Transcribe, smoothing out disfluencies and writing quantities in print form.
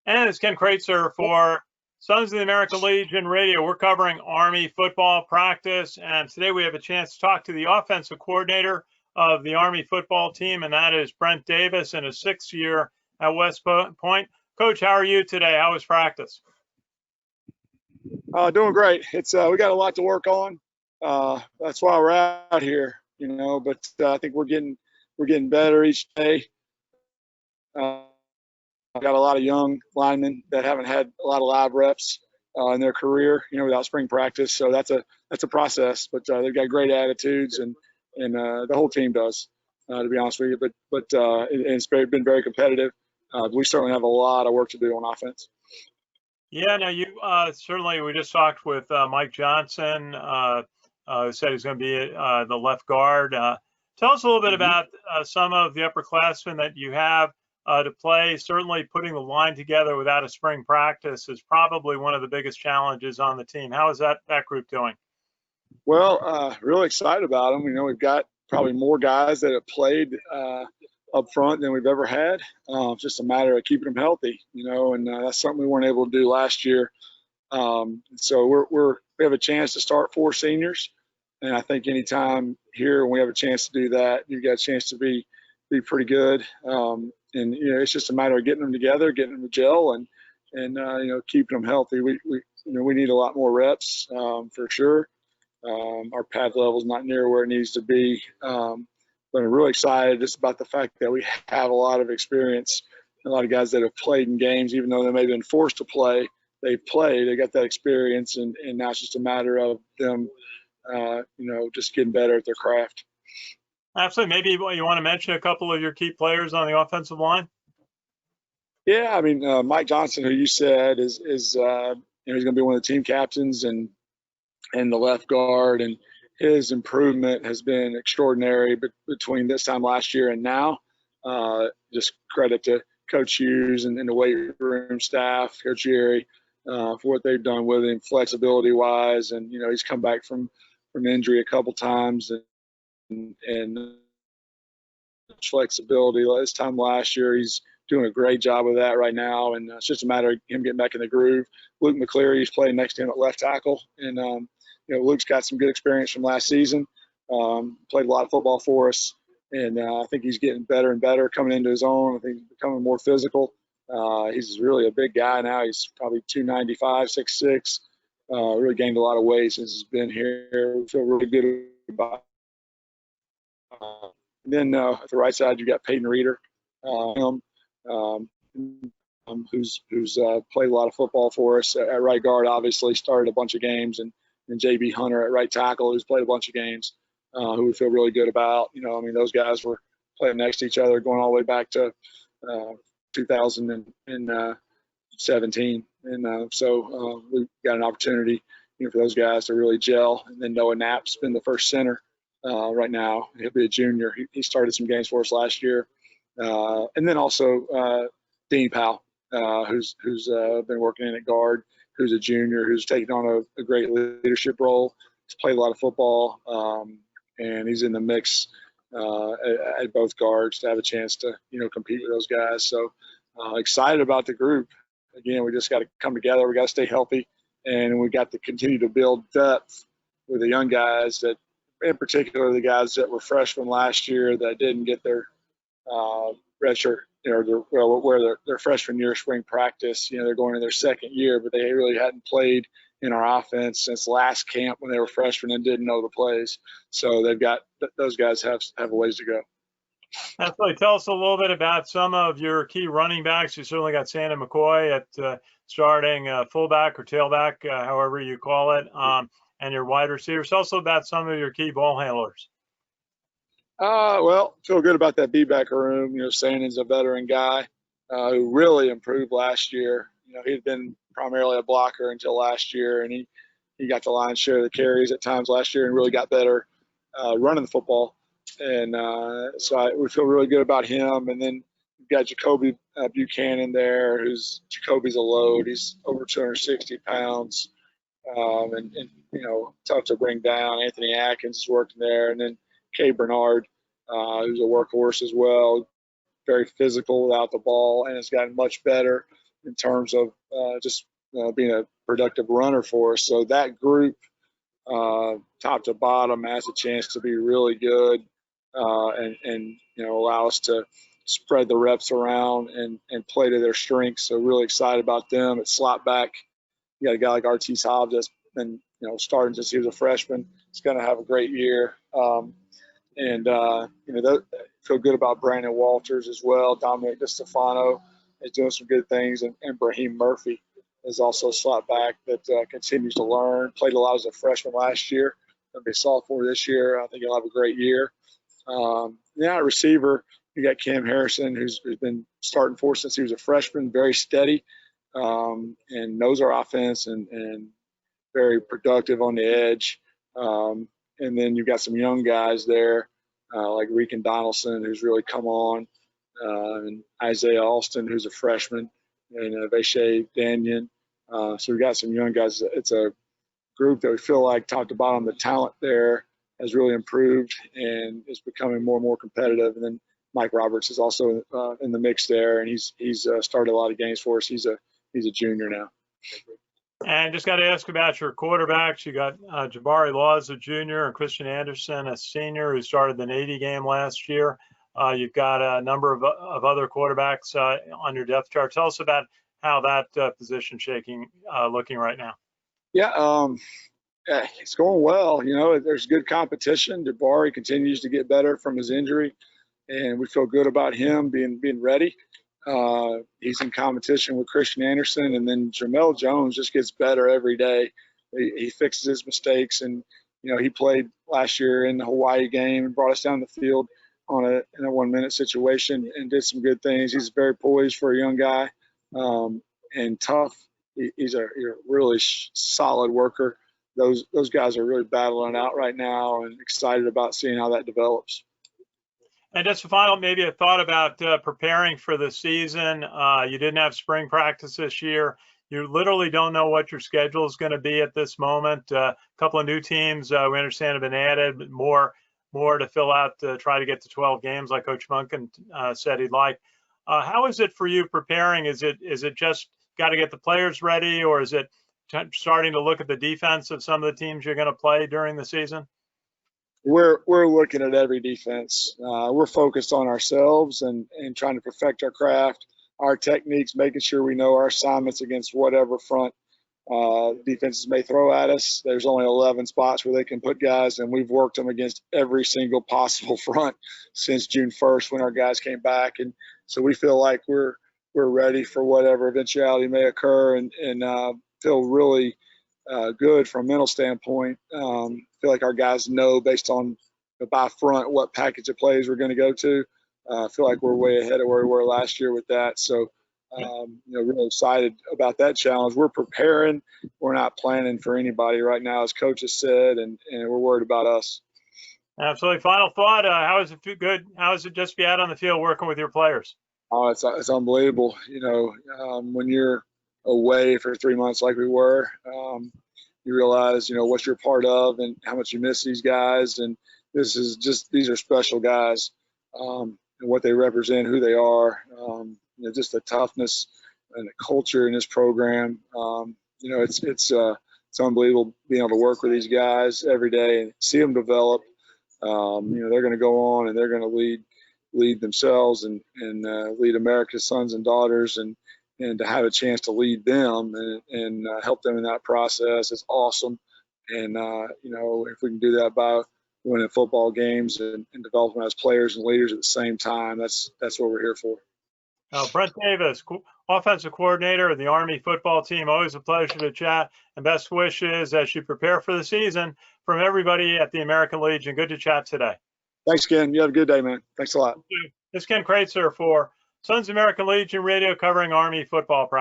And it's Ken Kraetzer for Sons of the American Legion Radio. We're covering Army football practice, and today we have a chance to talk to the offensive coordinator of the Army football team, and that is Brent Davis in his 6th year at West Point. Coach, how are you today? How was practice? Doing great. It's we got a lot to work on. That's why we're out here, But I think we're getting better each day. I've got a lot of young linemen that haven't had a lot of live reps in their career, without spring practice. So that's a process. But they've got great attitudes, and the whole team does, to be honest with you. But it's been very competitive. We certainly have a lot of work to do on offense. Yeah, no, you certainly. We just talked with Mike Johnson, who said he's going to be the left guard. Tell us a little bit about some of the upperclassmen that you have to play. Certainly, putting the line together without a spring practice is probably one of the biggest challenges on the team. How is that group doing? Well, really excited about them. We've got probably more guys that have played up front than we've ever had. It's just a matter of keeping them healthy, and that's something we weren't able to do last year. So we have a chance to start 4 seniors, and I think anytime here when we have a chance to do that, you've got a chance to be pretty good. And it's just a matter of getting them together, getting them to gel, and keeping them healthy. We need a lot more reps for sure. Our pad level is not near where it needs to be. But I'm really excited just about the fact that we have a lot of experience, a lot of guys that have played in games, even though they may have been forced to play. They've played, they got that experience, and now it's just a matter of them, just getting better at their craft. Absolutely. Maybe you want to mention a couple of your key players on the offensive line? Yeah, Mike Johnson, who you said is he's going to be one of the team captains and the left guard, and his improvement has been extraordinary between this time last year and now. Just credit to Coach Hughes and the weight room staff, Coach Jerry, for what they've done with him flexibility-wise. And, he's come back from injury a couple times, and flexibility. This time last year, he's doing a great job of that right now, and it's just a matter of him getting back in the groove. Luke McCleary is playing next to him at left tackle, and Luke's got some good experience from last season. Played a lot of football for us, and I think he's getting better and better coming into his own. I think he's becoming more physical. He's really a big guy now. He's probably 295, 6'6". Really gained a lot of weight since he's been here. We feel really good about it. And then at the right side, you got Peyton Reeder, who's played a lot of football for us at right guard. Obviously, started a bunch of games, and J.B. Hunter at right tackle, who's played a bunch of games, who we feel really good about. Those guys were playing next to each other going all the way back to 2017. And so we got an opportunity, for those guys to really gel. And then Noah Knapp's been the first center right now. He'll be a junior. He started some games for us last year. And then also Dean Powell, who's been working in at guard, who's a junior, who's taken on a great leadership role. He's played a lot of football, and he's in the mix at both guards to have a chance to, compete with those guys. So excited about the group. Again, we just got to come together. We got to stay healthy, and we got to continue to build depth with the young guys, that, in particular, the guys that were freshmen last year that didn't get their redshirt, where their freshman year spring practice, they're going in their 2nd year, but they really hadn't played in our offense since last camp when they were freshmen and didn't know the plays. So those guys have a ways to go. Absolutely. Tell us a little bit about some of your key running backs. You certainly got Santa McCoy at starting fullback or tailback, however you call it, and your wide receivers. Tell us about some of your key ball handlers. Well, feel good about that B-back room. Santa's a veteran guy who really improved last year. He'd been primarily a blocker until last year, and he got the lion's share of the carries at times last year and really got better running the football. And so we feel really good about him. And then you've got Jacoby Buchanan there, Jacoby's a load. He's over 260 pounds, and tough to bring down. Anthony Atkins is working there. And then Kay Bernard, who's a workhorse as well, very physical without the ball, and has gotten much better in terms of just being a productive runner for us. So that group, top to bottom, has a chance to be really good and allow us to spread the reps around and play to their strengths. So really excited about them. At slot back, you got a guy like Artis Hobbs that's been starting since he was a freshman. He's going to have a great year. Feel good about Brandon Walters as well. Dominic DeStefano is doing some good things, and Brahim Murphy is also a slot back that continues to learn. Played a lot as a freshman last year. Going to be a sophomore this year. I think he'll have a great year. At receiver, you got Cam Harrison, who's been starting for us since he was a freshman, very steady, and knows our offense and very productive on the edge. And then you've got some young guys there, like Regan Donaldson, who's really come on, and Isaiah Alston, who's a freshman, and Vache Danyan. So we've got some young guys. It's a group that we feel like top to bottom, the talent there has really improved and is becoming more and more competitive. And then Mike Roberts is also in the mix there, and he's started a lot of games for us. He's a junior now. And just got to ask about your quarterbacks. You got Jabari Law as a junior and Christian Anderson, a senior, who started the Navy game last year. You've got a number of other quarterbacks on your depth chart. Tell us about how that position looking right now. Yeah, it's going well. There's good competition. Jabari continues to get better from his injury, and we feel good about him being ready. He's in competition with Christian Anderson, and then Jamel Jones just gets better every day. He fixes his mistakes, and he played last year in the Hawaii game and brought us down the field in a 1-minute situation and did some good things. He's very poised for a young guy, and tough. He's a really solid worker. Those guys are really battling out right now, and excited about seeing how that develops. And just a final, maybe a thought about preparing for the season. You didn't have spring practice this year. You literally don't know what your schedule is going to be at this moment. A couple of new teams we understand have been added, but more to fill out to try to get to 12 games, like Coach Munkin said he'd like. How is it for you preparing? Is it just got to get the players ready, or is it starting to look at the defense of some of the teams you're going to play during the season? We're looking at every defense. We're focused on ourselves and trying to perfect our craft, our techniques, making sure we know our assignments against whatever front defenses may throw at us. There's only 11 spots where they can put guys, and we've worked them against every single possible front since June 1st when our guys came back. And so we feel like we're ready for whatever eventuality may occur, and feel really good from a mental standpoint. Feel like our guys know based on by front what package of plays we're going to go to. Feel like we're way ahead of where we were last year with that. So, really excited about that challenge. We're preparing. We're not planning for anybody right now, as Coach has said, and we're worried about us. Absolutely. Final thought. How is it good? How is it just be out on the field working with your players? Oh, it's unbelievable. When you're away for 3 months like we were, you realize, what you're part of and how much you miss these guys. And these are special guys, and what they represent, who they are, just the toughness and the culture in this program. It's unbelievable being able to work with these guys every day and see them develop. They're going to go on and they're going to lead themselves and lead America's sons and daughters, and to have a chance to lead them and help them in that process is awesome. And, if we can do that by winning football games and developing as players and leaders at the same time, that's what we're here for. Brent Davis, offensive coordinator of the Army football team. Always a pleasure to chat, and best wishes as you prepare for the season from everybody at the American Legion. Good to chat today. Thanks, Ken. You have a good day, man. Thanks a lot. This is Ken Kraetzer for Sons of American Legion Radio, covering Army football practice.